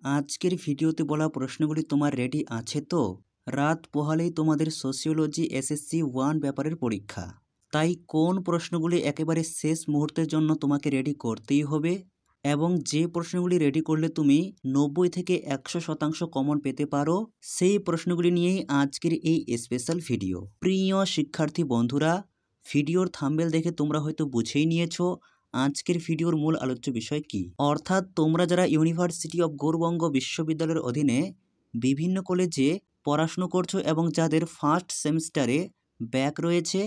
আজকের ভিডিওতে বলা প্রশ্নগুলি তোমার রেডি আছে তো? রাত পোহালেই তোমাদের সোশিওলজি এসএসসি 1 পেপারের পরীক্ষা। তাই কোন প্রশ্নগুলি একেবারে শেষ মুহূর্তের জন্য তোমাকে রেডি করতেই হবে এবং যে প্রশ্নগুলি রেডি করলে তুমি 90 থেকে 100% কমন পেতে পারো, সেই প্রশ্নগুলি নিয়েই আজকের এই স্পেশাল ভিডিও। প্রিয় শিক্ষার্থী বন্ধুরা, ভিডিওর থাম্বনেল দেখে তোমরা হয়তো বুঝেই নিয়েছো আজকের ভিডিওর মূল আলোচ্য বিষয় কি। অর্থাৎ তোমরা যারা ইউনিভার্সিটি অফ গৌড়বঙ্গ বিশ্ববিদ্যালয়ের অধীনে বিভিন্ন কলেজে পড়াশুনো করছো এবং যাদের ফার্স্ট সেমিস্টারে ব্যাক রয়েছে,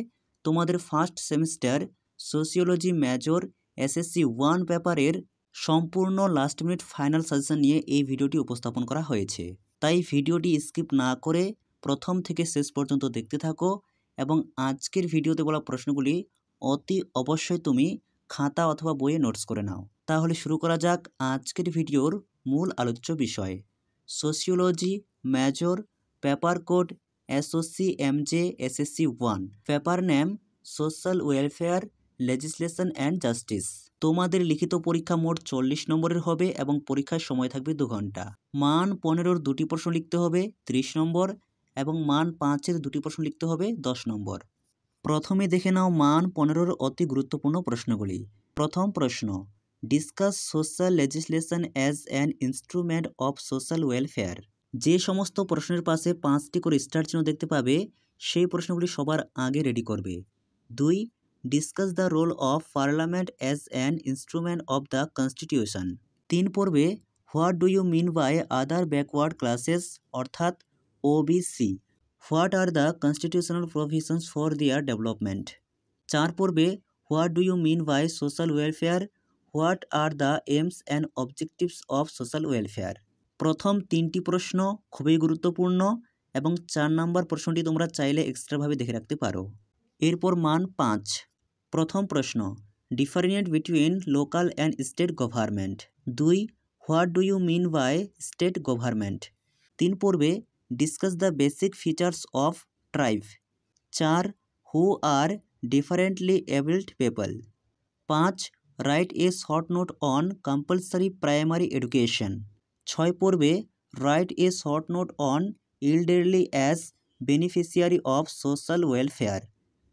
তোমাদের first semester sociology major SSC 1 পেপারের সম্পূর্ণ লাস্ট মিনিট ফাইনাল সাজেশন নিয়ে এই ভিডিওটি উপস্থাপন করা হয়েছে। তাই ভিডিওটি স্কিপ না করে প্রথম থেকে শেষ পর্যন্ত দেখতে থাকো এবং আজকের ভিডিওতে বলা প্রশ্নগুলি অতি অবশ্যই তুমি খাতা অথবা বইয়ে নোটস করে নাও। তাহলে শুরু করা যাক আজকের ভিডিওর মূল আলোচ্য বিষয়। Sociology major paper code SOC এমজে SSC 1, paper name social welfare legislation and justice. তোমাদের লিখিত পরীক্ষা মোট 40 নম্বরের হবে এবং পরীক্ষার সময় থাকবে 2 ঘন্টা। মান 15-র 2টি প্রশ্ন লিখতে হবে 30 নম্বর এবং মান 5-এর 2টি প্রশ্ন লিখতে হবে 10 নম্বর। প্রথমে দেখে নাও মান 15-র অতি গুরুত্বপূর্ণ প্রশ্নগুলি। প্রথম প্রশ্ন, discuss social legislation as an instrument of social welfare. যে সমস্ত প্রশ্নের পাশে 5টি করে স্টার চিহ্ন দেখতে পাবে সেই প্রশ্নগুলি সবার আগে রেডি করবে। 2. Discuss the role of parliament as an instrument of the constitution. 3 পড়বে what do you mean by other backward classes অর্থাৎ OBC. What are the constitutional provisions for their development. 4 পড়বে what do you mean by social welfare, what are the aims and objectives of social welfare. প্রথম 3টি প্রশ্ন খুবই গুরুত্বপূর্ণ এবং 4 নম্বর প্রশ্নটি তোমরা চাইলে এক্সট্রাভাবে দেখে রাখতে পারো। এরপর মান 5। প্রথম প্রশ্ন, different between local and state government. 2. What do you mean by state government. 3 পড়বে discuss the basic features of tribe. 4. Who are differently abled people. 5. Write a short note on compulsory primary education. 6 পড়বে write a short note on elderly as beneficiary of social welfare.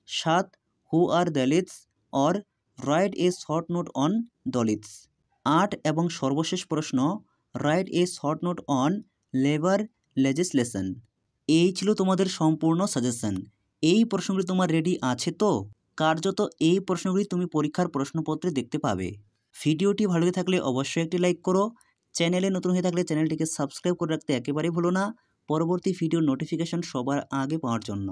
7. Who are dalits or write a short note on dalits. 8 এবং সর্বশেষ প্রশ্ন, right a short note on labour legislation. এই ছিল তোমাদের সম্পূর্ণ suggestion. এই প্রশ্নগুলি তোমার রেডি আছে তো? কার্যত এই প্রশ্নগুলি তুমি পরীক্ষার প্রশ্নপত্রে দেখতে পাবে। ভিডিওটি ভালো লেগে থাকলে অবশ্যই একটি লাইক করো। চ্যানেলে নতুন হয়ে থাকলে চ্যানেলটিকে সাবস্ক্রাইব করে রাখতে একেবারেই ভুলো না, পরবর্তী ভিডিওর নোটিফিকেশন সবার আগে পাওয়ার জন্য।